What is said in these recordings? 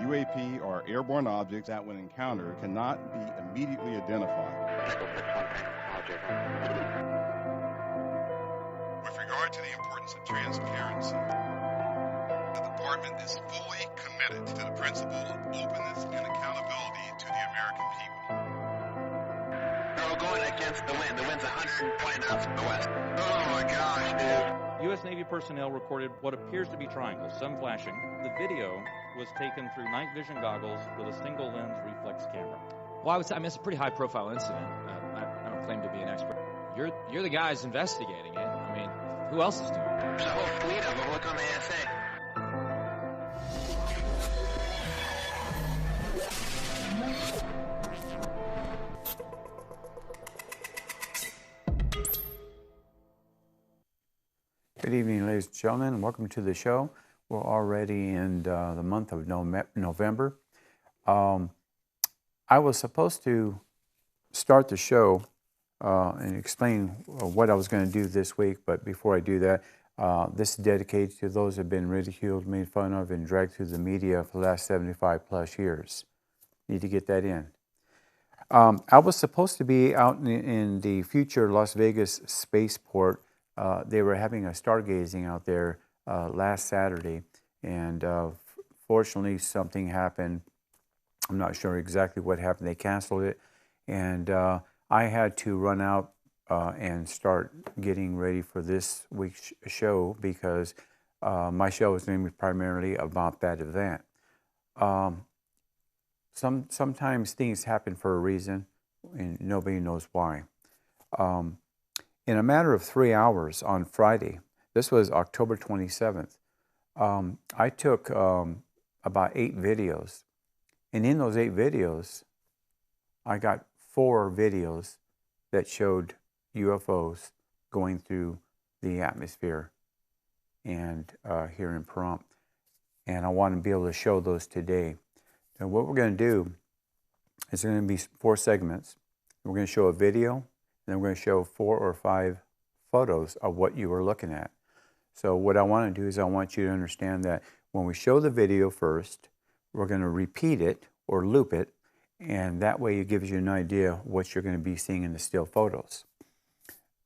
UAP are airborne objects that, when encountered, cannot be immediately identified. With regard to the importance of transparency, the Department is fully committed to the principle of openness and accountability to the American people. We're going against the wind. The wind's 120 knots from the west. Oh my gosh, dude. U.S. Navy personnel recorded what appears to be triangles, some flashing. The video was taken through night vision goggles with a single lens reflex camera. Well, I mean, it's a pretty high-profile incident. I don't claim to be an expert. You're the guys investigating it. I mean, who else is doing it? There's a whole fleet of them. Look on the ASA. Good evening, ladies and gentlemen. Welcome to the show. We're already in the month of November. I was supposed to start the show and explain what I was going to do this week, but before I do that, this is dedicated to those who have been ridiculed, made fun of, and dragged through the media for the last 75 plus years. Need to get that in. I was supposed to be out in the future Las Vegas spaceport. They were having a stargazing out there last Saturday, and fortunately something happened. I'm not sure exactly what happened. They canceled it, and I had to run out and start getting ready for this week's show because my show is going to be primarily about that event. Sometimes things happen for a reason, and nobody knows why. In a matter of 3 hours on Friday, this was October 27th, I took about 8 videos. And in those 8 videos, I got 4 videos that showed UFOs going through the atmosphere and here in Pahrump. And I want to be able to show those today. And what we're going to do is going to be 4 segments. We're going to show a video, and then we're going to show 4 or 5 photos of what you were looking at. So what I want to do is I want you to understand that when we show the video first, we're going to repeat it or loop it, and that way it gives you an idea what you're going to be seeing in the still photos.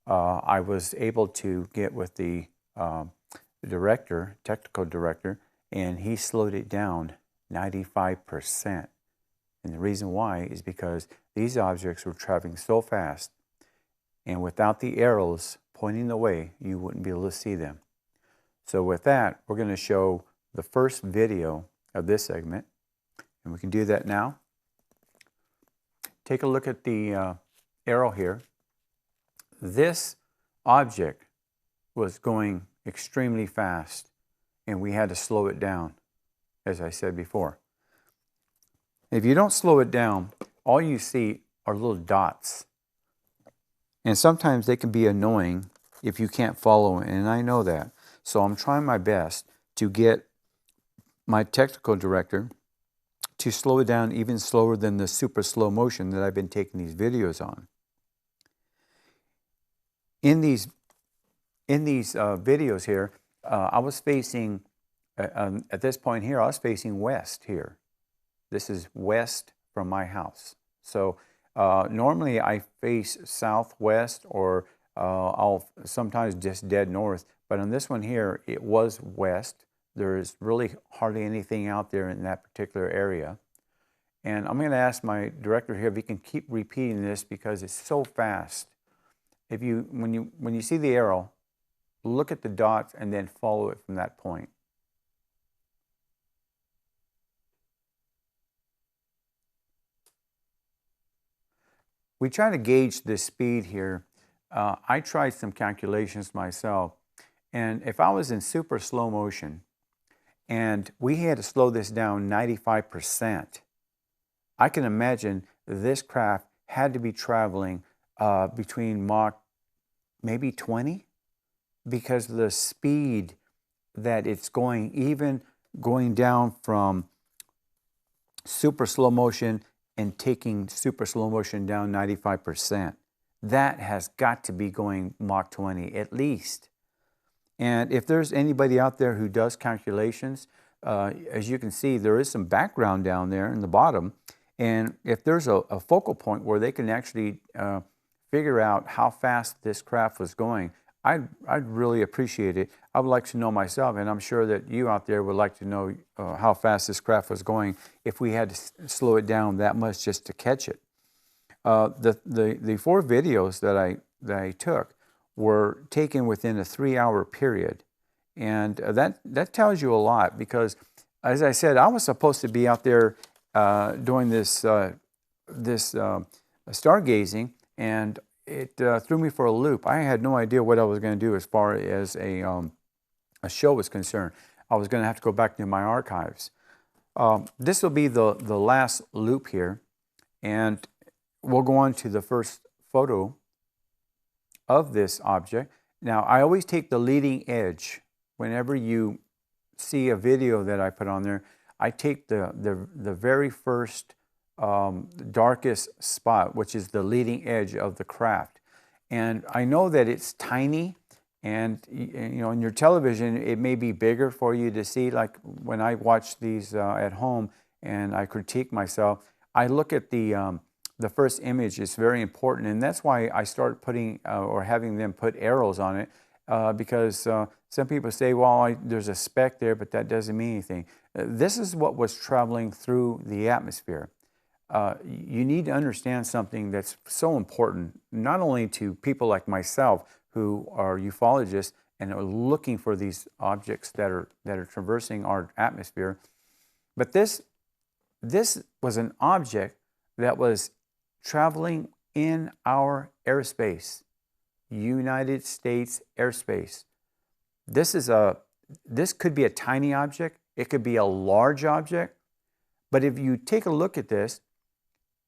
I was able to get with the director, technical director, and he slowed it down 95%. And the reason why is because these objects were traveling so fast, and without the arrows pointing the way, you wouldn't be able to see them. So with that, we're going to show the first video of this segment, and we can do that now. Take a look at the arrow here. This object was going extremely fast, and we had to slow it down, as I said before. If you don't slow it down, all you see are little dots. And sometimes they can be annoying if you can't follow it, and I know that. So I'm trying my best to get my technical director to slow it down even slower than the super slow motion that I've been taking these videos on. In these videos here, I was facing, at this point here, I was facing west here. This is west from my house. So normally I face southwest, or I'll sometimes just dead north, but on this one here, it was west. There's really hardly anything out there in that particular area. And I'm going to ask my director here if he can keep repeating this because it's so fast. When you see the arrow, look at the dots and then follow it from that point. We try to gauge the speed here. I tried some calculations myself, and if I was in super slow motion and we had to slow this down 95%, I can imagine this craft had to be traveling between Mach maybe 20, because of the speed that it's going, even going down from super slow motion and taking super slow motion down 95%. That has got to be going Mach 20 at least. And if there's anybody out there who does calculations, as you can see, there is some background down there in the bottom. And if there's a focal point where they can actually figure out how fast this craft was going, I'd really appreciate it. I would like to know myself, and I'm sure that you out there would like to know how fast this craft was going if we had to slow it down that much just to catch it. The 4 videos that I took were taken within a 3-hour period, and that tells you a lot, because, as I said, I was supposed to be out there doing this stargazing, and it threw me for a loop. I had no idea what I was going to do as far as a show was concerned. I was going to have to go back to my archives. This will be the last loop here, and we'll go on to the first photo of this object. Now, I always take the leading edge. Whenever you see a video that I put on there, I take the very first darkest spot, which is the leading edge of the craft. And I know that it's tiny, and you know, in your television it may be bigger for you to see. Like when I watch these at home and I critique myself, I look at the first image. It's very important, and that's why I start putting or having them put arrows on it, because some people say, well, there's a speck there, but that doesn't mean anything. This is what was traveling through the atmosphere. You need to understand something that's so important, not only to people like myself who are ufologists and are looking for these objects that are traversing our atmosphere, but this was an object that was traveling in our airspace, United States airspace. This could be a tiny object, it could be a large object, but if you take a look at this,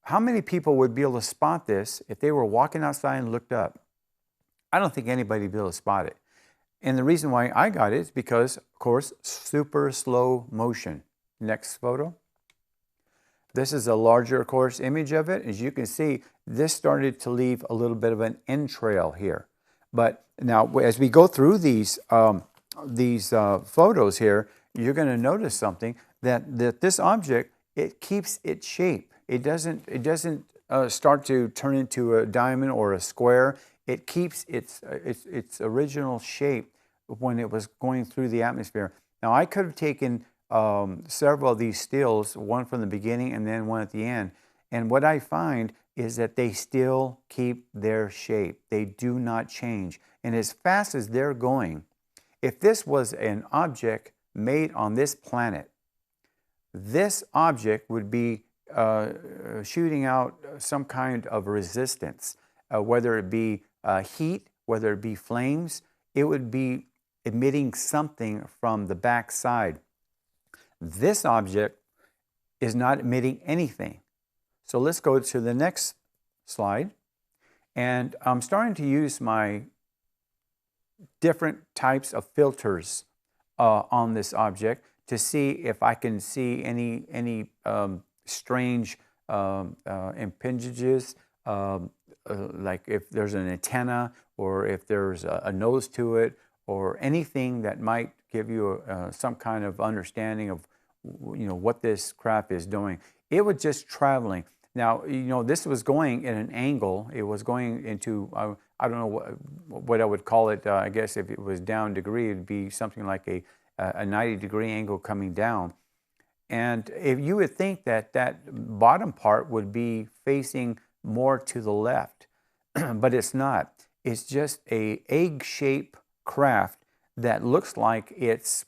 how many people would be able to spot this if they were walking outside and looked up? I don't think anybody would be able to spot it. And the reason why I got it is because, of course, super slow motion. Next photo. This is a larger, of course, image of it. As you can see, this started to leave a little bit of an entrail here. But now, as we go through these photos here, you're going to notice something, that this object, it keeps its shape. It doesn't start to turn into a diamond or a square. It keeps its original shape when it was going through the atmosphere. Now, I could have taken several of these stills, one from the beginning and then one at the end. And what I find is that they still keep their shape. They do not change. And as fast as they're going, if this was an object made on this planet, this object would be shooting out some kind of resistance, whether it be heat, whether it be flames. It would be emitting something from the back side. This object is not emitting anything. So let's go to the next slide. And I'm starting to use my different types of filters on this object to see if I can see any strange impingages, like if there's an antenna or if there's a nose to it or anything that might give you some kind of understanding of what this craft is doing. It was just traveling. Now, this was going at an angle. It was going into, I don't know what I would call it. I guess if it was down degree, it would be something like a 90-degree angle coming down. And if you would think that bottom part would be facing more to the left, but it's not. It's just a egg-shaped craft that looks like it's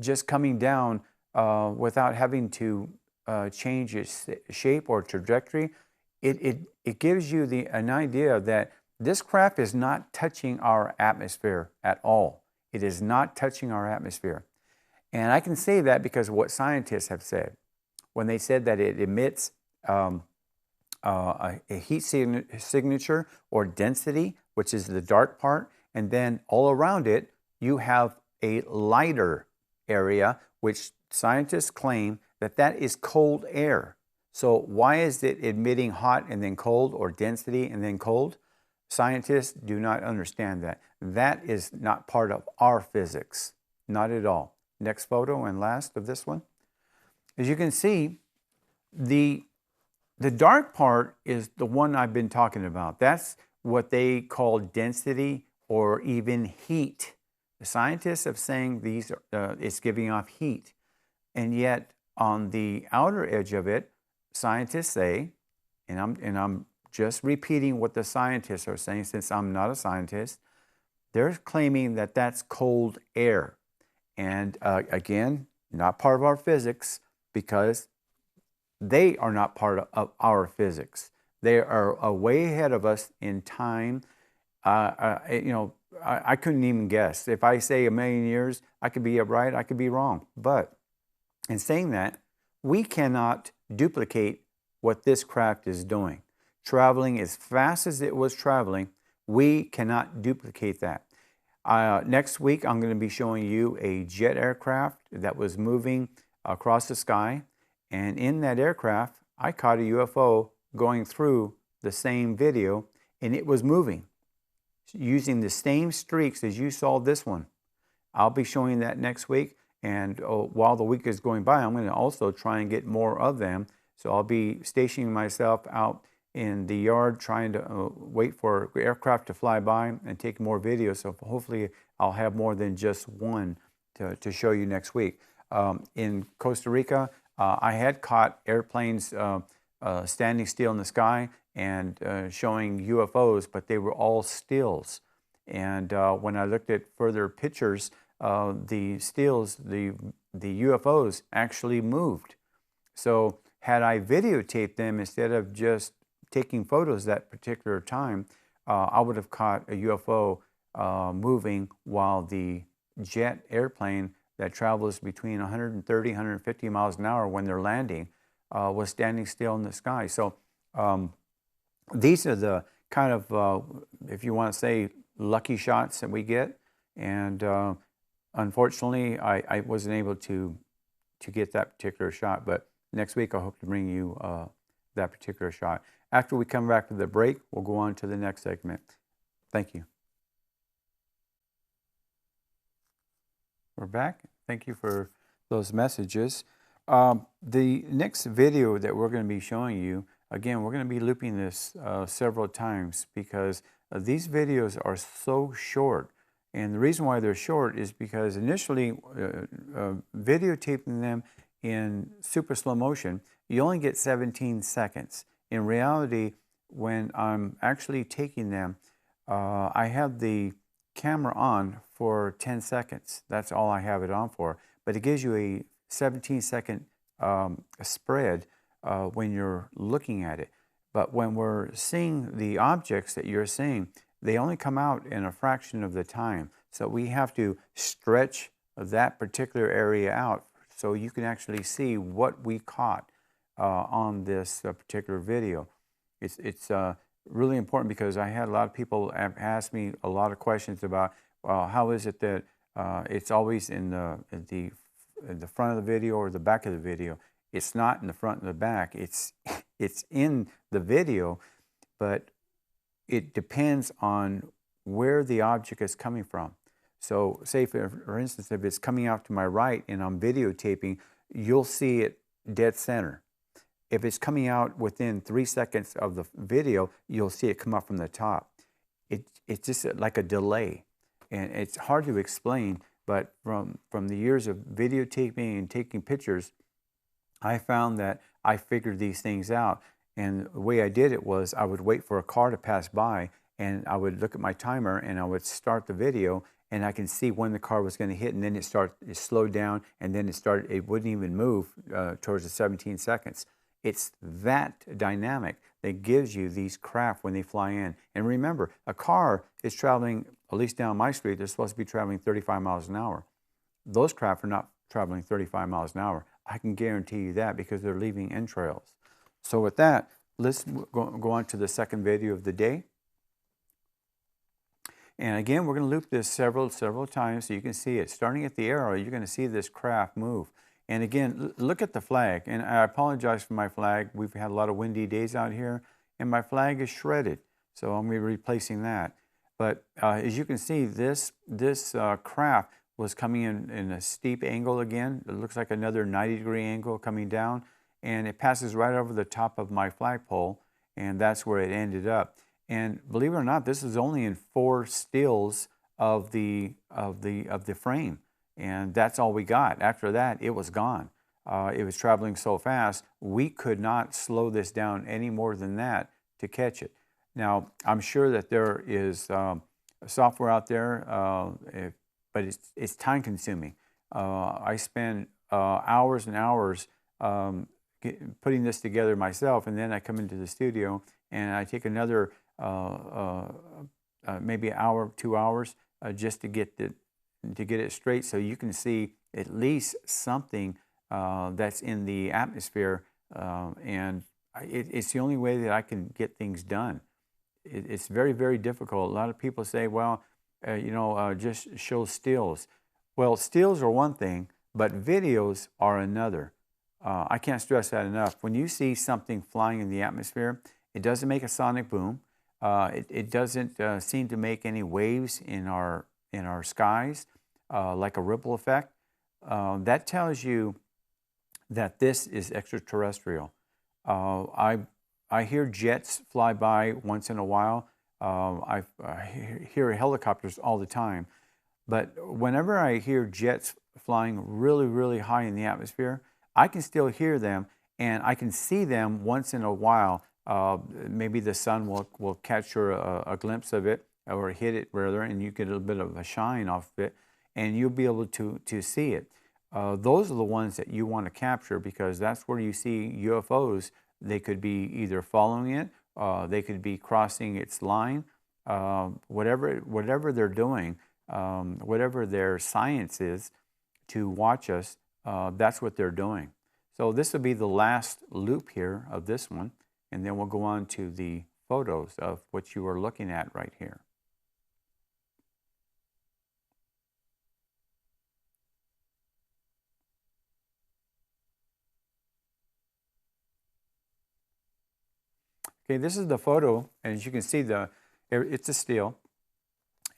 just coming down without having to change its shape or trajectory. It gives you an idea that this craft is not touching our atmosphere at all. It is not touching our atmosphere. And I can say that because of what scientists have said. When they said that it emits a heat signature or density, which is the dark part, and then all around it, you have a lighter area, which scientists claim that is cold air. So why is it emitting hot and then cold, or density and then cold? Scientists do not understand that. That is not part of our physics, not at all. next photo and last of this one. As you can see, the dark part is the one I've been talking about. That's what they call density or even heat. The scientists have saying these it's giving off heat, and yet on the outer edge of it, scientists say, and I'm just repeating what the scientists are saying since I'm not a scientist. They're claiming that that's cold air, and again, not part of our physics because they are not part of our physics. They are way ahead of us in time. I couldn't even guess. If I say 1,000,000 years, I could be right, I could be wrong. But in saying that, we cannot duplicate what this craft is doing. Traveling as fast as it was traveling, we cannot duplicate that. Next week, I'm going to be showing you a jet aircraft that was moving across the sky. And in that aircraft, I caught a UFO going through the same video, and it was moving using the same streaks as you saw this one. I'll be showing that next week, and while the week is going by, I'm going to also try and get more of them. So I'll be stationing myself out in the yard trying to wait for aircraft to fly by and take more videos. So hopefully I'll have more than just one to show you next week. In Costa Rica, I had caught airplanes standing still in the sky and showing UFOs, but they were all stills. And when I looked at further pictures, the stills, the UFOs actually moved. So had I videotaped them instead of just taking photos that particular time, I would have caught a UFO moving while the jet airplane that travels between 130, 150 miles an hour when they're landing was standing still in the sky. So these are the kind of, if you want to say, lucky shots that we get. And unfortunately, I wasn't able to get that particular shot. But next week, I hope to bring you that particular shot. After we come back to the break, we'll go on to the next segment. Thank you. We're back. Thank you for those messages. The next video that we're going to be showing you, again, we're going to be looping this several times because these videos are so short. And the reason why they're short is because initially videotaping them in super slow motion, you only get 17 seconds. In reality, when I'm actually taking them, I have the camera on for 10 seconds. That's all I have it on for. But it gives you a 17-second spread when you're looking at it. But when we're seeing the objects that you're seeing, they only come out in a fraction of the time. So we have to stretch that particular area out so you can actually see what we caught on this particular video. It's really important because I had a lot of people ask me a lot of questions about how is it that it's always in the front of the video or the back of the video. It's not in the front and the back. It's in the video, but it depends on where the object is coming from. So say for instance, if it's coming out to my right and I'm videotaping, you'll see it dead center. If it's coming out within 3 seconds of the video, you'll see it come up from the top. It's just like a delay. And it's hard to explain, but from the years of videotaping and taking pictures, I found that I figured these things out. And the way I did it was I would wait for a car to pass by, and I would look at my timer, and I would start the video, and I can see when the car was going to hit, and then it slowed down, and then it wouldn't even move towards the 17 seconds. It's that dynamic that gives you these craft when they fly in. And remember, a car is traveling, at least down my street, they're supposed to be traveling 35 miles an hour. Those craft are not traveling 35 miles an hour. I can guarantee you that because they're leaving entrails. So with that, let's go on to the second video of the day. And again, we're going to loop this several times so you can see it. Starting at the arrow, you're going to see this craft move. And again, look at the flag. And I apologize for my flag. We've had a lot of windy days out here, and my flag is shredded. So I'm going to be replacing that. But as you can see, this craft was coming in a steep angle again. It looks like another 90-degree angle coming down, and it passes right over the top of my flagpole, and that's where it ended up. And believe it or not, this is only in 4 stills of the frame, and that's all we got. After that, it was gone. It was traveling so fast, we could not slow this down any more than that to catch it. Now, I'm sure that there is software out there, but it's time consuming. I spend hours and hours putting this together myself, and then I come into the studio and I take another maybe an hour, 2 hours just to get it straight, so you can see at least something that's in the atmosphere, and it's the only way that I can get things done. It's very, very difficult. A lot of people say, well, just show stills. Well, stills are one thing, but videos are another. I can't stress that enough. When you see something flying in the atmosphere, it doesn't make a sonic boom. It doesn't seem to make any waves in our skies, like a ripple effect. That tells you that this is extraterrestrial. I hear jets fly by once in a while. I hear helicopters all the time. But whenever I hear jets flying really, really high in the atmosphere, I can still hear them, and I can see them once in a while. Maybe the sun will capture a glimpse of it, or hit it rather, and you get a little bit of a shine off of it, and you'll be able to see it. Those are the ones that you want to capture, because that's where you see UFOs. They could be either following it, they could be crossing its line, whatever they're doing, whatever their science is to watch us, that's what they're doing. So this will be the last loop here of this one, and then we'll go on to the photos of what you are looking at right here. Okay, this is the photo, and as you can see, it's a still.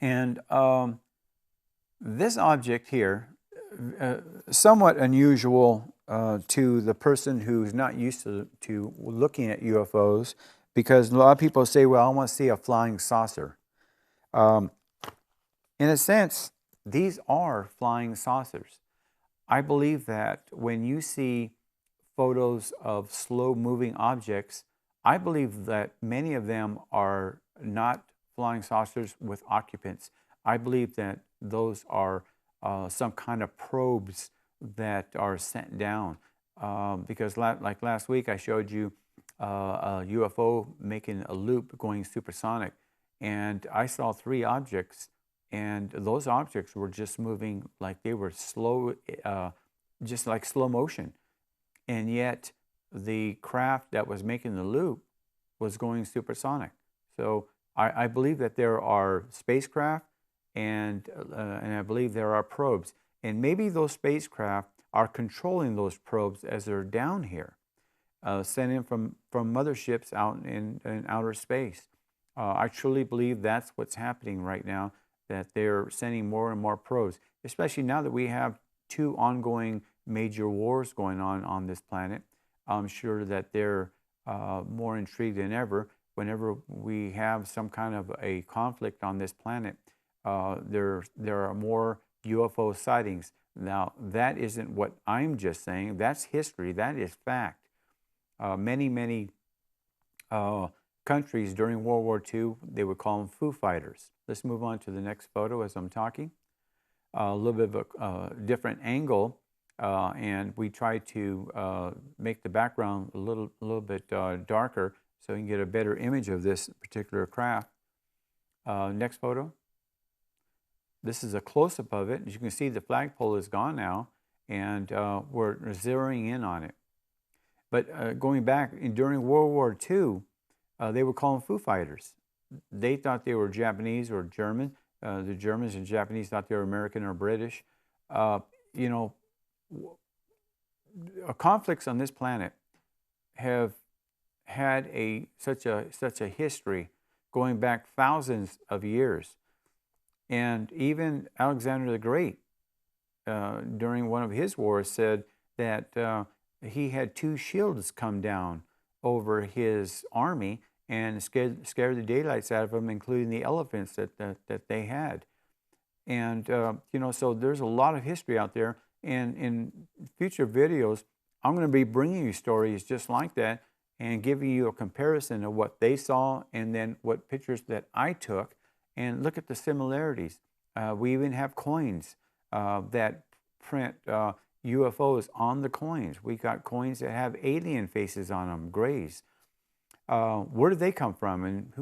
And this object here, somewhat unusual to the person who's not used to looking at UFOs, because a lot of people say, well, I want to see a flying saucer. In a sense, these are flying saucers. I believe that when you see photos of slow-moving objects, I believe that many of them are not flying saucers with occupants. I believe that those are some kind of probes that are sent down. Because like last week, I showed you a UFO making a loop going supersonic. And I saw 3 objects, and those objects were just moving like they were slow, just like slow motion. And yet, the craft that was making the loop was going supersonic. So I believe that there are spacecraft, and I believe there are probes. And maybe those spacecraft are controlling those probes as they're down here, sent in from motherships out in outer space. I truly believe that's what's happening right now, that they're sending more and more probes, especially now that we have 2 ongoing major wars going on this planet. I'm sure that they're more intrigued than ever. Whenever we have some kind of a conflict on this planet, there are more UFO sightings. Now, that isn't what I'm just saying. That's history. That is fact. Many countries during World War II, they would call them Foo Fighters. Let's move on to the next photo as I'm talking. A little bit of a different angle, and we try to make the background a little bit darker so you can get a better image of this particular craft. Next photo. This is a close-up of it. As you can see, the flagpole is gone now, and we're zeroing in on it. But going back, during World War II, they would call them Foo Fighters. They thought they were Japanese or German. The Germans and Japanese thought they were American or British. Conflicts on this planet have had such a history going back thousands of years. And even Alexander the Great during one of his wars said that he had 2 shields come down over his army and scared the daylights out of them, including the elephants that they had. And so there's a lot of history out there. And in future videos, I'm going to be bringing you stories just like that and giving you a comparison of what they saw and then what pictures that I took, and look at the similarities. We even have coins that print UFOs on the coins. We got coins that have alien faces on them, grays. Where did they come from, and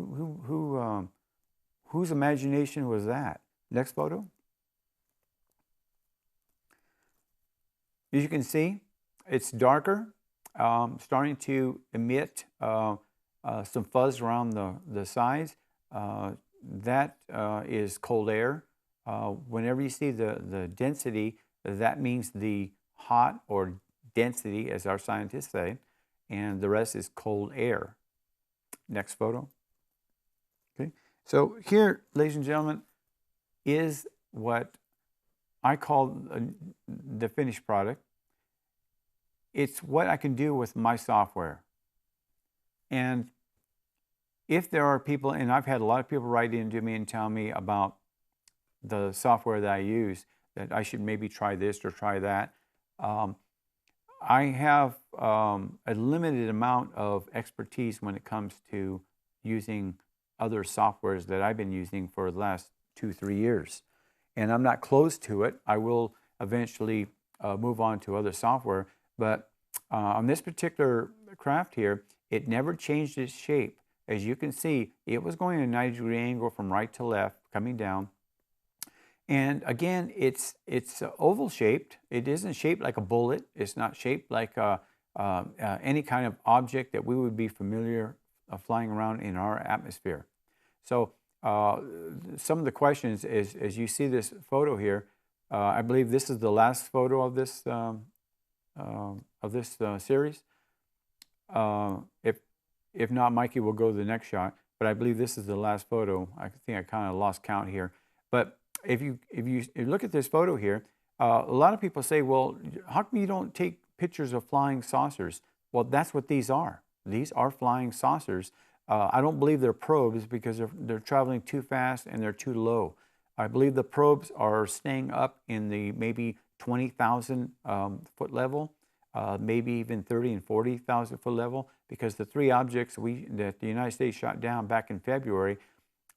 whose imagination was that? Next photo. As you can see, it's darker, starting to emit some fuzz around the sides. That is cold air. Whenever you see the density, that means the hot, or density, as our scientists say, and the rest is cold air. Next photo. Okay, so here, ladies and gentlemen, is what I call the finished product. It's what I can do with my software. And if there are people, and I've had a lot of people write into me and tell me about the software that I use, that I should maybe try this or try that. I have a limited amount of expertise when it comes to using other softwares that I've been using for the last 2-3 years. And I'm not close to it. I will eventually move on to other software. But on this particular craft here, it never changed its shape. As you can see, it was going at a 90-degree angle from right to left, coming down. And again, it's oval shaped. It isn't shaped like a bullet. It's not shaped like any kind of object that we would be familiar flying around in our atmosphere. So some of the questions is, as you see this photo here, I believe this is the last photo of this series. If not, Mikey will go to the next shot. But I believe this is the last photo. I think I kind of lost count here. But if you look at this photo here, a lot of people say, well, how come you don't take pictures of flying saucers? Well, that's what these are. These are flying saucers. I don't believe they're probes because they're traveling too fast and they're too low. I believe the probes are staying up in the maybe 20,000 foot level, maybe even 30 and 40,000 foot level, because the 3 objects that the United States shot down back in February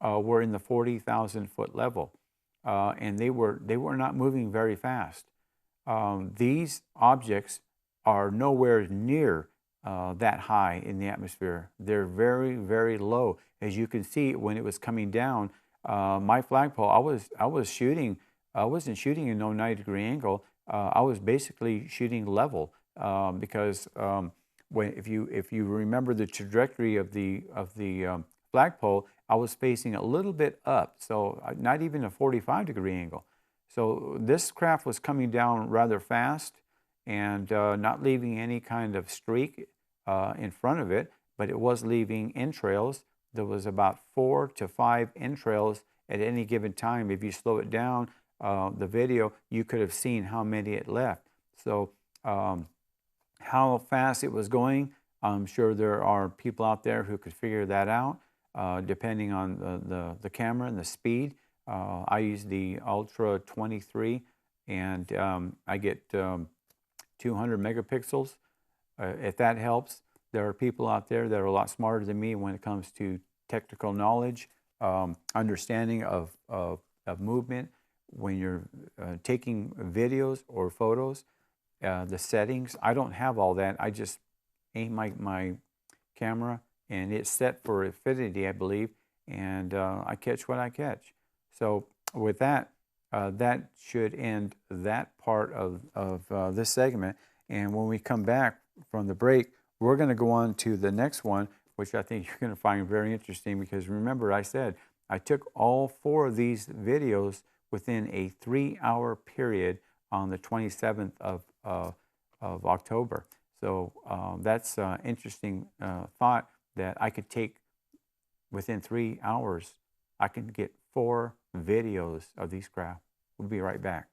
were in the 40,000 foot level. And they were not moving very fast. These objects are nowhere near that high in the atmosphere. They're very, very low. As you can see, when it was coming down, my flagpole, I was shooting. I wasn't shooting in no 90-degree angle. I was basically shooting level because if you remember the trajectory of the flagpole, I was facing a little bit up, so not even a 45-degree angle. So this craft was coming down rather fast and not leaving any kind of streak in front of it, but it was leaving entrails. There was about 4 to 5 entrails at any given time. If you slow it down, the video, you could have seen how many it left. So how fast it was going, I'm sure there are people out there who could figure that out. Depending on the camera and the speed. I use the Ultra 23 and I get 200 megapixels. If that helps, there are people out there that are a lot smarter than me when it comes to technical knowledge, understanding of movement. When you're taking videos or photos, the settings, I don't have all that. I just aim my camera and it's set for infinity, I believe, and I catch what I catch. So with that, that should end that part of this segment. And when we come back from the break, we're going to go on to the next one, which I think you're going to find very interesting, because remember I said I took all 4 of these videos within a 3-hour period on the 27th of October. So that's an interesting thought, that I could take within 3 hours, I can get 4 videos of these craft. We'll be right back.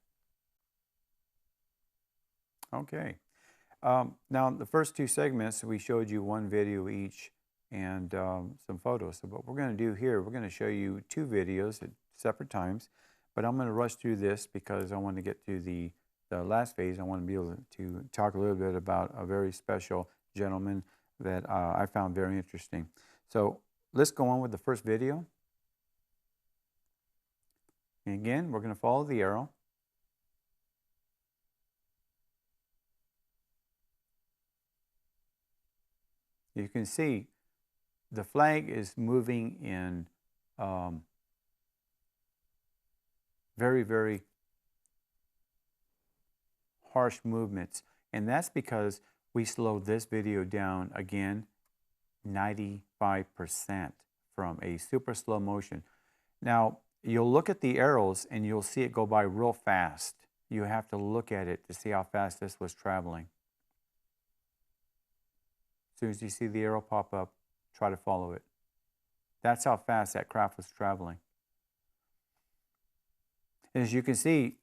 Okay. Now, the first two segments, we showed you one video each and some photos. So what we're going to do here, we're going to show you two videos at separate times, but I'm going to rush through this because I want to get to the last phase. I want to be able to talk a little bit about a very special gentleman that I found very interesting. So let's go on with the first video. And again, we're going to follow the arrow. You can see the flag is moving in very, very harsh movements. And that's because we slowed this video down again 95% from a super slow motion. Now, you'll look at the arrows and you'll see it go by real fast. You have to look at it to see how fast this was traveling. As soon as you see the arrow pop up, try to follow it. That's how fast that craft was traveling. And as you can see,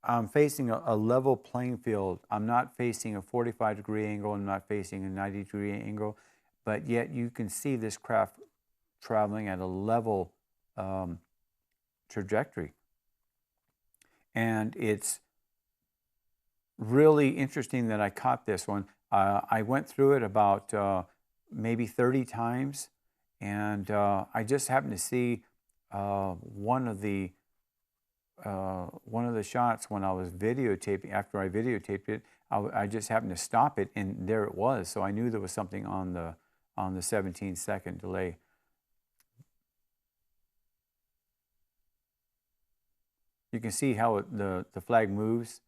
I'm facing a level playing field. I'm not facing a 45-degree angle. I'm not facing a 90-degree angle. But yet you can see this craft traveling at a level trajectory. And it's really interesting that I caught this one. I went through it about maybe 30 times, and I just happened to see one of the shots when I was videotaping. After I videotaped it, I just happened to stop it, and there it was. So I knew there was something on the 17-second delay. You can see how the flag moves,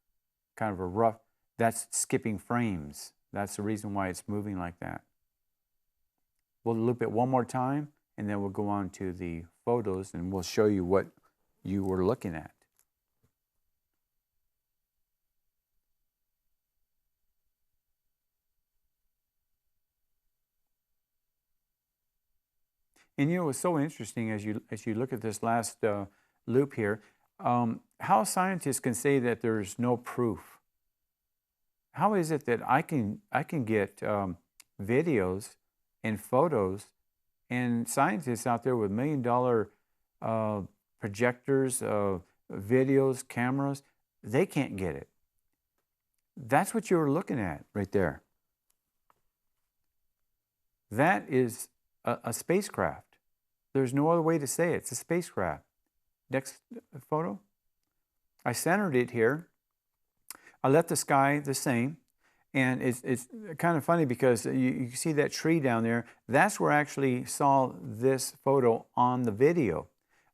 kind of a rough. That's skipping frames. That's the reason why it's moving like that. We'll loop it one more time, and then we'll go on to the photos, and we'll show you what you were looking at. And you know, it's so interesting as you look at this last loop here, how scientists can say that there's no proof. How is it that I can get videos and photos, and scientists out there with $1 million projectors, videos, cameras, they can't get it? That's what you were looking at right there. That is a spacecraft. There's no other way to say it. It's a spacecraft. Next photo. I centered it here. I left the sky the same. And it's kind of funny because you see that tree down there. That's where I actually saw this photo on the video.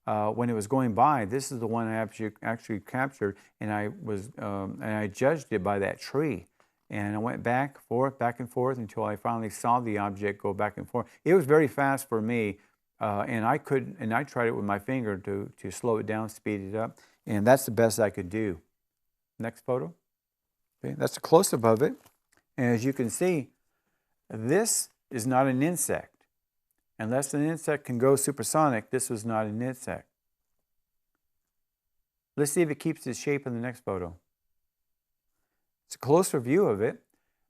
When it was going by, this is the one I actually captured, and I judged it by that tree. And I went back and forth until I finally saw the object go back and forth. It was very fast for me, and I tried it with my finger to slow it down, speed it up, and that's the best I could do. Next photo. Okay, that's a close-up of it. And as you can see, this is not an insect. Unless an insect can go supersonic, this was not an insect. Let's see if it keeps its shape in the next photo. It's a closer view of it,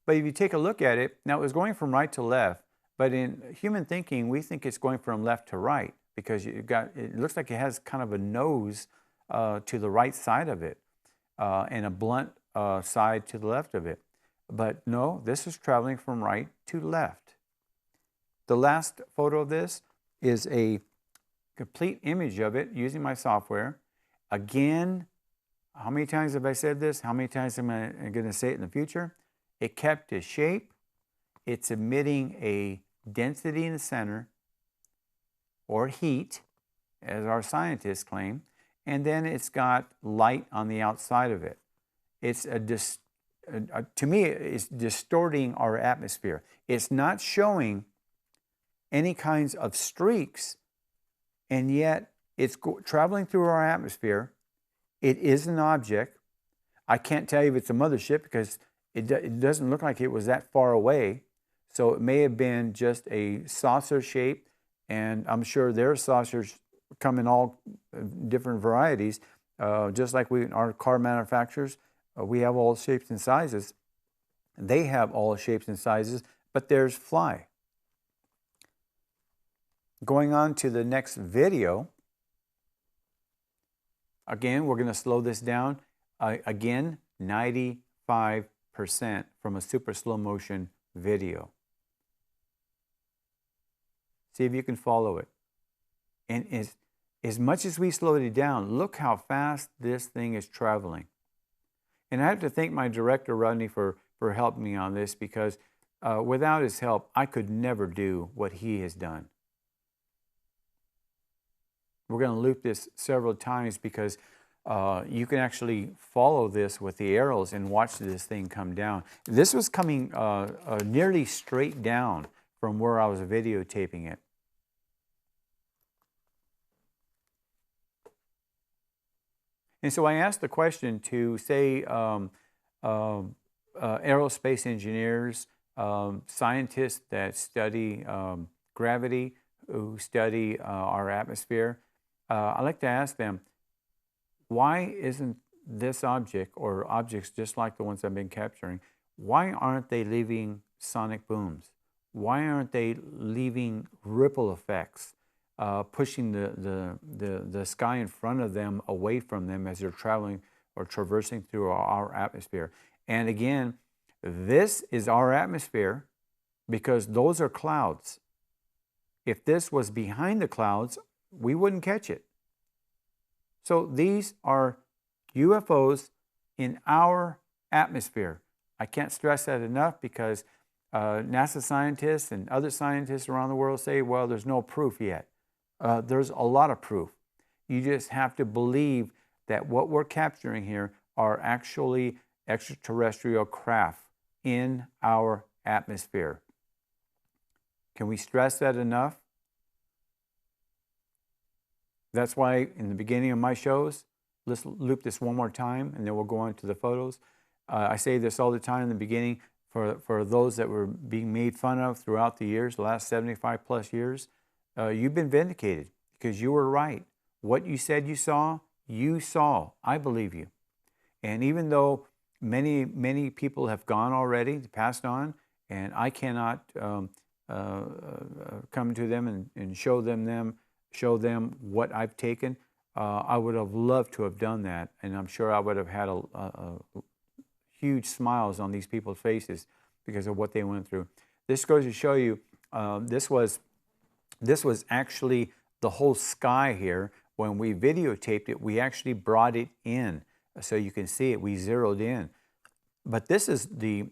but if you take a look at it, now it was going from right to left, but in human thinking, we think it's going from left to right because it looks like it has kind of a nose to the right side of it and a blunt side to the left of it. But no, this is traveling from right to left. The last photo of this is a complete image of it using my software. Again, how many times have I said this? How many times am I going to say it in the future? It kept its shape. It's emitting a density in the center, or heat, as our scientists claim, and then it's got light on the outside of it. It's to me, it's distorting our atmosphere. It's not showing any kinds of streaks, and yet it's traveling through our atmosphere. It is an object. I can't tell you if it's a mothership because it doesn't look like it was that far away. So it may have been just a saucer shape, and I'm sure their saucers come in all different varieties. Just like our car manufacturers, we have all shapes and sizes. They have all shapes and sizes, but there's fly. Going on to the next video. Again, we're going to slow this down. Again, 95% from a super slow motion video. See if you can follow it. And as much as we slowed it down, look how fast this thing is traveling. And I have to thank my director, Rodney, for helping me on this, because without his help, I could never do what he has done. We're going to loop this several times because you can actually follow this with the arrows and watch this thing come down. This was coming nearly straight down from where I was videotaping it. And so I asked the question to, say, aerospace engineers, scientists that study gravity, who study our atmosphere. I like to ask them, why isn't this object, or objects just like the ones I've been capturing, why aren't they leaving sonic booms? Why aren't they leaving ripple effects, pushing the sky in front of them away from them as they're traveling or traversing through our atmosphere? And again, this is our atmosphere because those are clouds. If this was behind the clouds, we wouldn't catch it. So these are UFOs in our atmosphere. I can't stress that enough because NASA scientists and other scientists around the world say, well, there's no proof yet. There's a lot of proof. You just have to believe that what we're capturing here are actually extraterrestrial craft in our atmosphere. Can we stress that enough? That's why in the beginning of my shows, let's loop this one more time and then we'll go on to the photos. I say this all the time in the beginning for those that were being made fun of throughout the years, the last 75 plus years. You've been vindicated because you were right. What you said you saw. I believe you. And even though many people have gone already, passed on, and I cannot come to them and show them what I've taken, I would have loved to have done that, and I'm sure I would have had a huge smiles on these people's faces because of what they went through. This goes to show you, this was actually the whole sky here. When we videotaped it, we actually brought it in so you can see it. We zeroed in. But this is the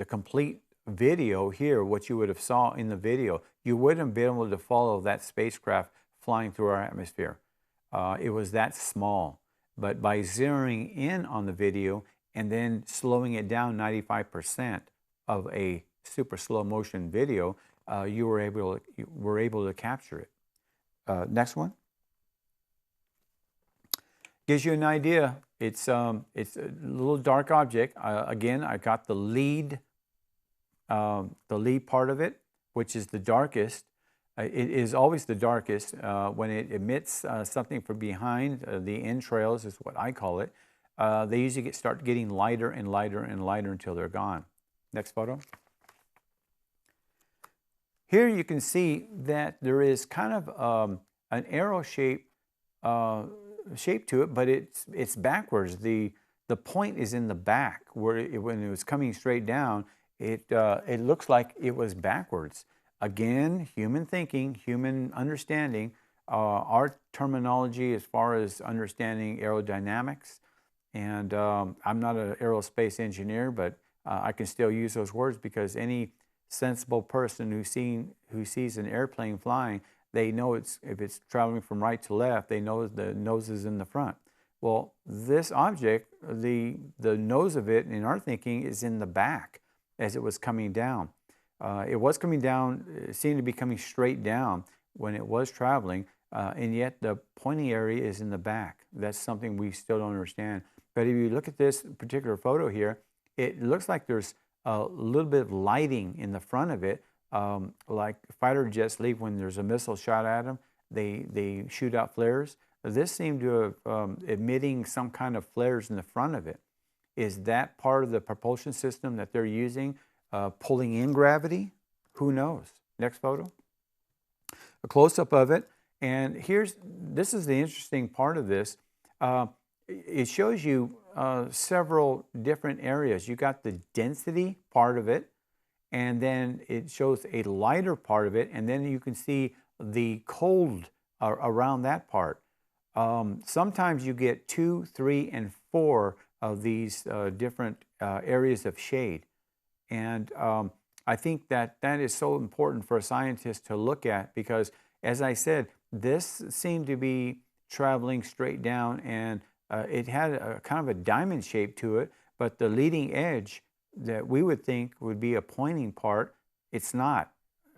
complete video here, what you would have saw in the video. You wouldn't have been able to follow that spacecraft flying through our atmosphere. It was that small. But by zeroing in on the video and then slowing it down 95% of a super slow motion video, you were able to capture it. Next one. Gives you an idea. It's a little dark object. Again, I got the lead part of it, which is the darkest. It is always the darkest when it emits something from behind. The entrails is what I call it. They usually start getting lighter and lighter and lighter until they're gone. Next photo. Here you can see that there is kind of an arrow shape to it, but it's backwards. The point is in the back, where when it was coming straight down, it looks like it was backwards. Again, human thinking, human understanding. Our terminology as far as understanding aerodynamics, and I'm not an aerospace engineer, but I can still use those words because any sensible person who sees an airplane flying, they know if it's traveling from right to left, they know the nose is in the front. Well, this object, the nose of it in our thinking is in the back as it was coming down. It was coming down, it seemed to be coming straight down when it was traveling, and yet the pointing area is in the back. That's something we still don't understand. But if you look at this particular photo here, it looks like there's a little bit of lighting in the front of it, like fighter jets leave when there's a missile shot at them. They shoot out flares. This seemed to have emitting some kind of flares in the front of it. Is that part of the propulsion system that they're using, pulling in gravity? Who knows? Next photo. A close-up of it. And this is the interesting part of this. It shows you several different areas. You got the density part of it, and then it shows a lighter part of it, and then you can see the cold around that part. Sometimes you get 2, 3, and 4 of these different areas of shade. And I think that is so important for a scientist to look at because, as I said, this seemed to be traveling straight down, and it had a kind of a diamond shape to it, but the leading edge that we would think would be a pointing part, it's not.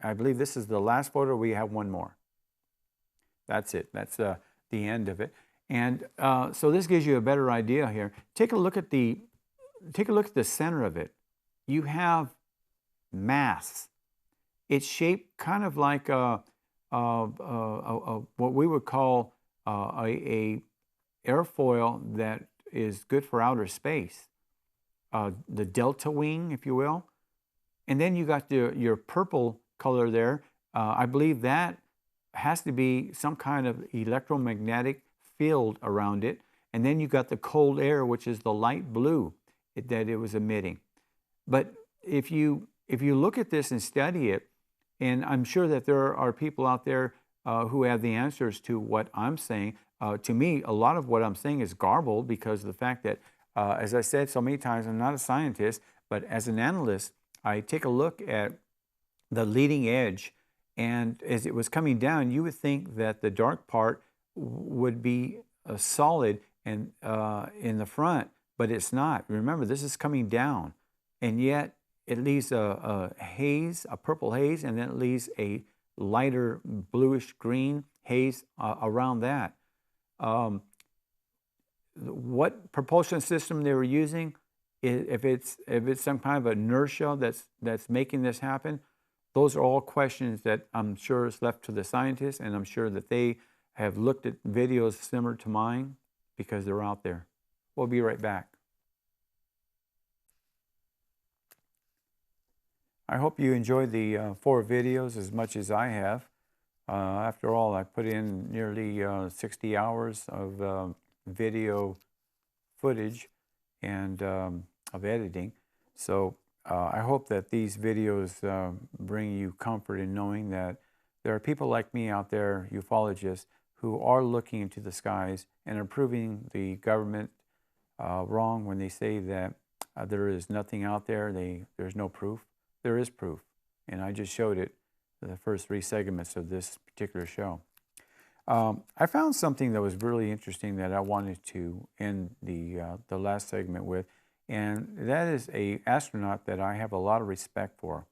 I believe this is the last photo. We have one more. That's it. That's the end of it. And so this gives you a better idea here. Take a look at the center of it. You have mass. It's shaped kind of like what we would call a airfoil that is good for outer space. The delta wing, if you will. And then you got your purple color there. I believe that has to be some kind of electromagnetic field around it. And then you got the cold air, which is the light blue that it was emitting. But if you look at this and study it, and I'm sure that there are people out there who have the answers to what I'm saying. To me, a lot of what I'm saying is garbled because of the fact that, as I said so many times, I'm not a scientist, but as an analyst, I take a look at the leading edge, and as it was coming down, you would think that the dark part would be solid and in the front, but it's not. Remember, this is coming down, and yet it leaves a haze, a purple haze, and then it leaves a lighter bluish green haze around that. What propulsion system they were using, if it's some kind of inertia that's making this happen, those are all questions that I'm sure is left to the scientists, and I'm sure that they have looked at videos similar to mine because they're out there. We'll be right back. I hope you enjoyed the 4 videos as much as I have. After all, I put in nearly 60 hours of video footage and of editing. So I hope that these videos bring you comfort in knowing that there are people like me out there, ufologists, who are looking into the skies and are proving the government wrong when they say that there is nothing out there, there's no proof. There is proof, and I just showed it in the first 3 segments of this particular show. I found something that was really interesting that I wanted to end the last segment with, and that is an astronaut that I have a lot of respect for.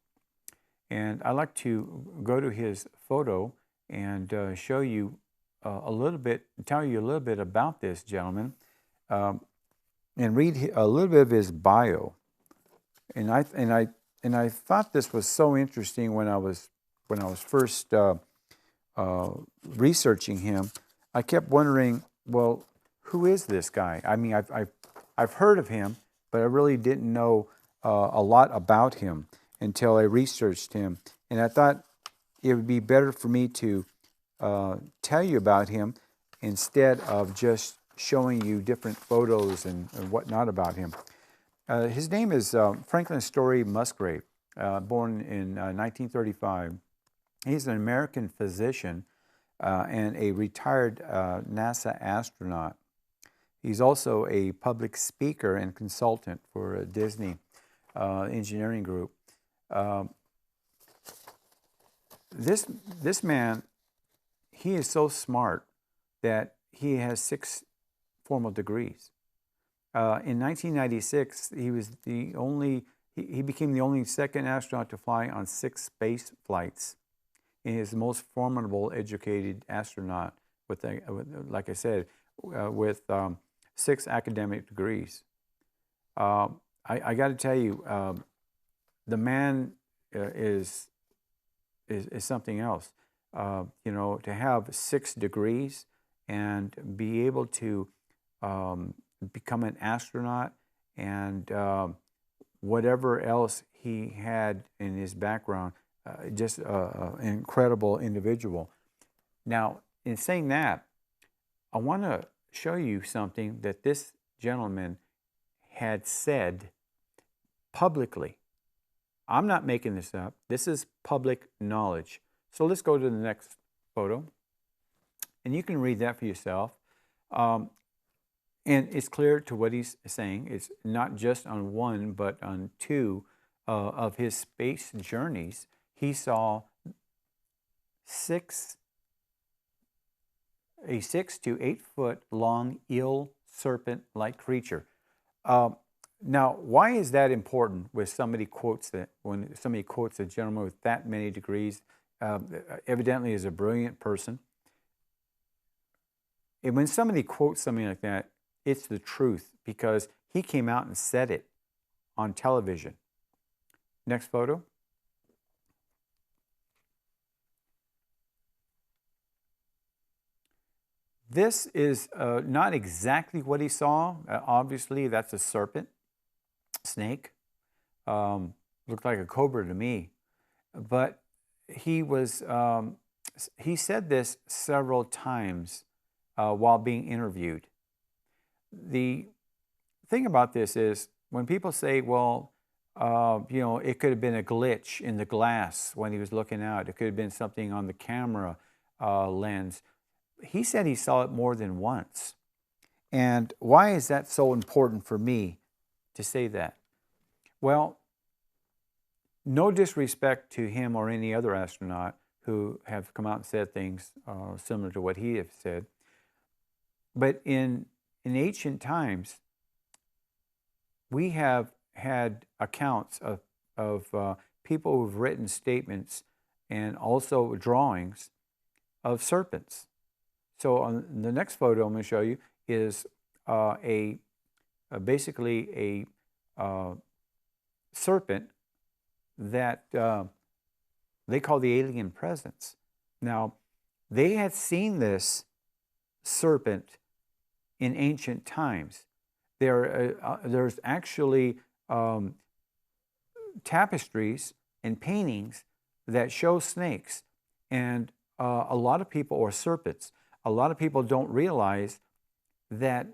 And I'd like to go to his photo and show you a little bit, tell you a little bit about this gentleman, and read a little bit of his bio. And I thought this was so interesting when I was first researching him. I kept wondering, well, who is this guy? I mean, I've heard of him, but I really didn't know a lot about him until I researched him. And I thought it would be better for me to tell you about him instead of just showing you different photos and whatnot about him. His name is Franklin Story Musgrave, born in 1935. He's an American physician and a retired NASA astronaut. He's also a public speaker and consultant for a Disney engineering group. This man, he is so smart that he has 6 formal degrees. In 1996, he became the only second astronaut to fly on 6 space flights. He is the most formidable educated astronaut with like I said, with 6 academic degrees. I got to tell you, the man is something else. You know, to have 6 degrees and be able to become an astronaut and whatever else he had in his background, just an incredible individual. Now, in saying that, I want to show you something that this gentleman had said publicly. I'm not making this up. This is public knowledge. So let's go to the next photo. And you can read that for yourself. And it's clear to what he's saying. It's not just on one, but on two of his space journeys. He saw a 6 to 8 foot long eel serpent-like creature. Now, why is that important? When somebody quotes a gentleman with that many degrees, evidently is a brilliant person. And when somebody quotes something like that, it's the truth, because he came out and said it on television. Next photo. This is not exactly what he saw. Obviously, that's a serpent, snake. Looked like a cobra to me. But he said this several times while being interviewed. The thing about this is, when people say, well, it could have been a glitch in the glass when he was looking out. It could have been something on the camera lens. He said he saw it more than once. And why is that so important for me to say that? Well, no disrespect to him or any other astronaut who have come out and said things similar to what he has said. But in ancient times, we have had accounts of people who've written statements and also drawings of serpents. So on the next photo I'm going to show you is basically a serpent that they call the alien presence. Now, they had seen this serpent in ancient times. There's actually tapestries and paintings that show snakes, and a lot of people, or serpents, a lot of people don't realize that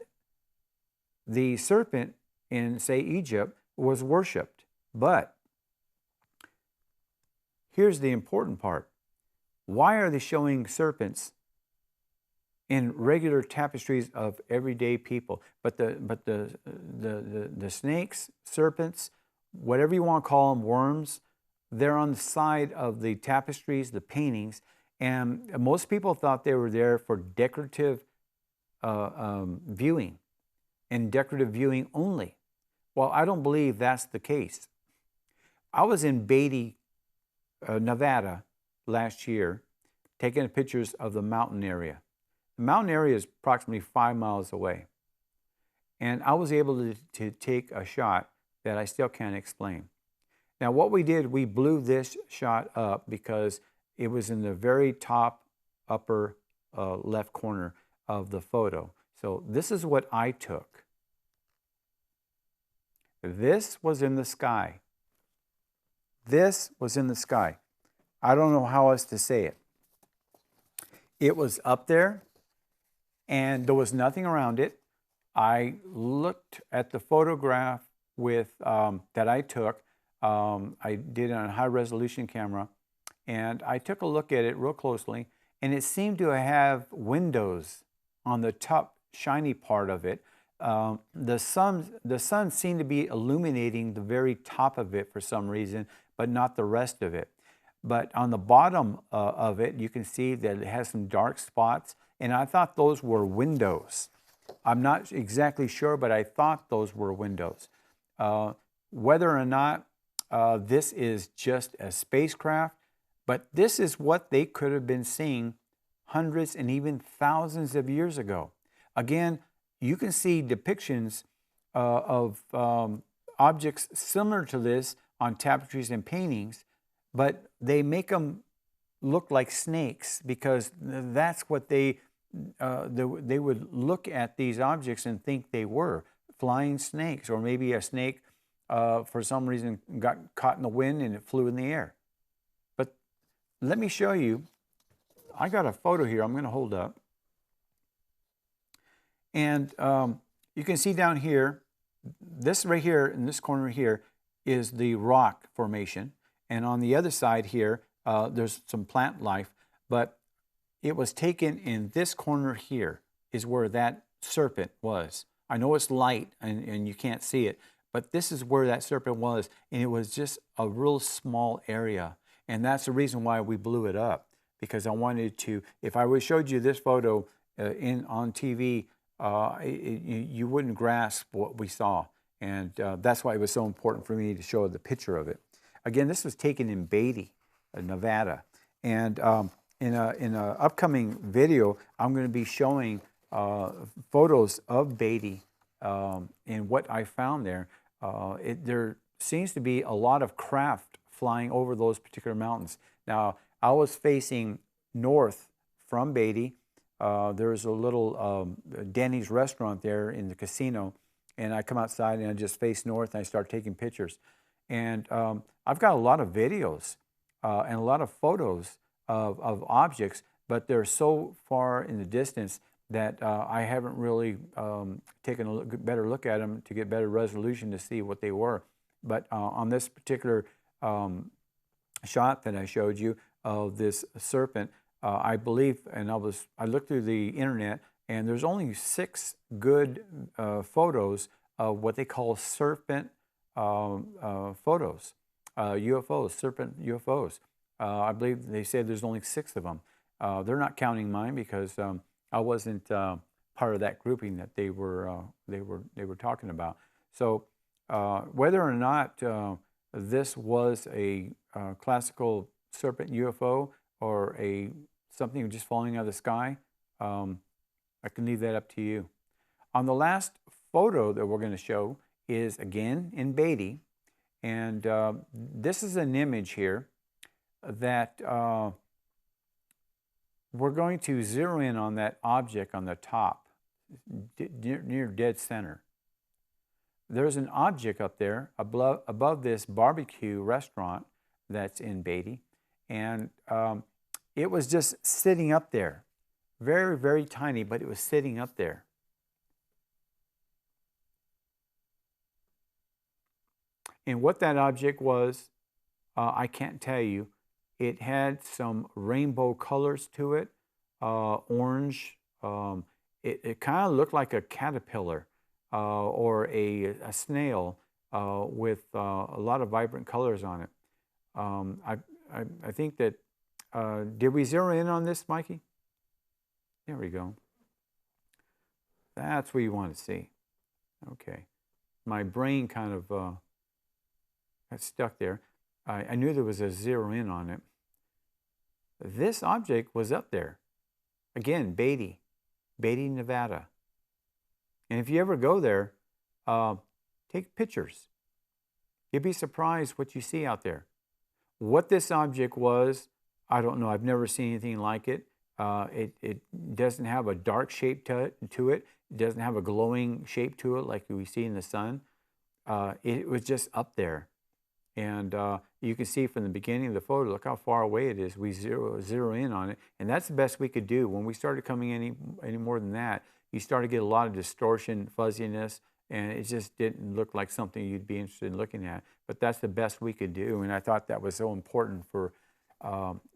the serpent in, say, Egypt was worshipped. But here's the important part. Why are they showing serpents in regular tapestries of everyday people? But the snakes, serpents, whatever you want to call them, worms, they're on the side of the tapestries, the paintings, and most people thought they were there for decorative viewing, and decorative viewing only. Well, I don't believe that's the case. I was in Beatty, Nevada last year, taking pictures of the mountain area. The mountain area is approximately 5 miles away. And I was able to take a shot that I still can't explain. Now, what we did, we blew this shot up because it was in the very top upper left corner of the photo. So this is what I took. This was in the sky. This was in the sky. I don't know how else to say it. It was up there, and there was nothing around it. I looked at the photograph that I took. I did it on a high-resolution camera, and I took a look at it real closely, and it seemed to have windows on the top shiny part of it. The sun seemed to be illuminating the very top of it for some reason, but not the rest of it. But on the bottom of it, you can see that it has some dark spots, and I thought those were windows. I'm not exactly sure, but I thought those were windows. Whether or not this is just a spacecraft, but this is what they could have been seeing hundreds and even thousands of years ago. Again, you can see depictions of objects similar to this on tapestries and paintings, but they make them look like snakes because that's what they would look at these objects and think they were. flying snakes, or maybe a snake for some reason got caught in the wind and it flew in the air. But let me show you. I got a photo here I'm going to hold up. And you can see down here, this right here in this corner here is the rock formation. And on the other side here, there's some plant life. But it was taken in this corner here is where that serpent was. I know it's light and you can't see it, but this is where that serpent was. And it was just a real small area. And that's the reason why we blew it up. Because I wanted to, if I would showed you this photo on TV, you wouldn't grasp what we saw. And that's why it was so important for me to show the picture of it. Again, this was taken in Beatty, Nevada. And in an upcoming video, I'm going to be showing photos of Beatty and what I found there. There seems to be a lot of craft flying over those particular mountains. Now, I was facing north from Beatty. There's a little Denny's restaurant there in the casino, and I come outside and I just face north and I start taking pictures. And I've got a lot of videos and a lot of photos of objects, but they're so far in the distance that I haven't really taken a better look at them to get better resolution to see what they were. But on this particular shot that I showed you of this serpent, I believe, and I looked through the internet, and there's only 6 good photos of what they call serpent photos, UFOs, serpent UFOs. I believe they said there's only 6 of them. They're not counting mine because I wasn't part of that grouping that they were talking about. So whether or not this was a classical serpent UFO or something just falling out of the sky, I can leave that up to you. On the last photo that we're going to show is again in Beatty, and this is an image here that we're going to zero in on that object on the top, near dead center. There's an object up there above this barbecue restaurant that's in Beatty, and it was just sitting up there. Very, very tiny, but it was sitting up there. And what that object was, I can't tell you. It had some rainbow colors to it, orange. It kind of looked like a caterpillar or a snail with a lot of vibrant colors on it. I think that, did we zero in on this, Mikey? There we go. That's what you want to see. Okay. My brain kind of got stuck there. I knew there was a zero in on it. This object was up there. Again, Beatty, Nevada. And if you ever go there, take pictures. You'd be surprised what you see out there. What this object was, I don't know. I've never seen anything like it. It doesn't have a dark shape to it. It doesn't have a glowing shape to it like we see in the sun. It was just up there. And you can see from the beginning of the photo, look how far away it is. We zero in on it. And that's the best we could do. When we started coming any more than that, you start to get a lot of distortion, fuzziness, and it just didn't look like something you'd be interested in looking at. But that's the best we could do. And I thought that was so important for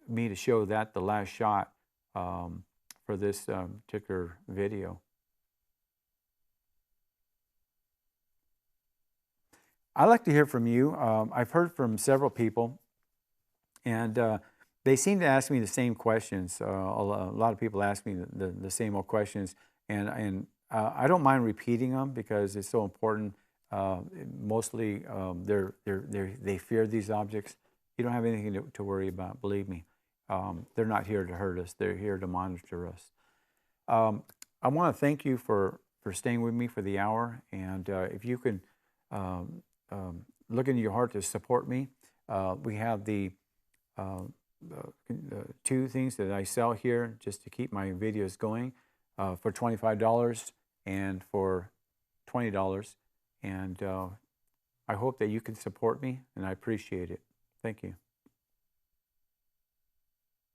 me to show that the last shot for this particular video. I'd like to hear from you. I've heard from several people, and they seem to ask me the same questions. A lot of people ask me the same old questions, and I don't mind repeating them because it's so important. Mostly, they fear these objects. You don't have anything to worry about, believe me. They're not here to hurt us. They're here to monitor us. I want to thank you for staying with me for the hour, and if you can look into your heart to support me. We have the 2 things that I sell here just to keep my videos going for $25, and for $20. And I hope that you can support me, and I appreciate it. Thank you.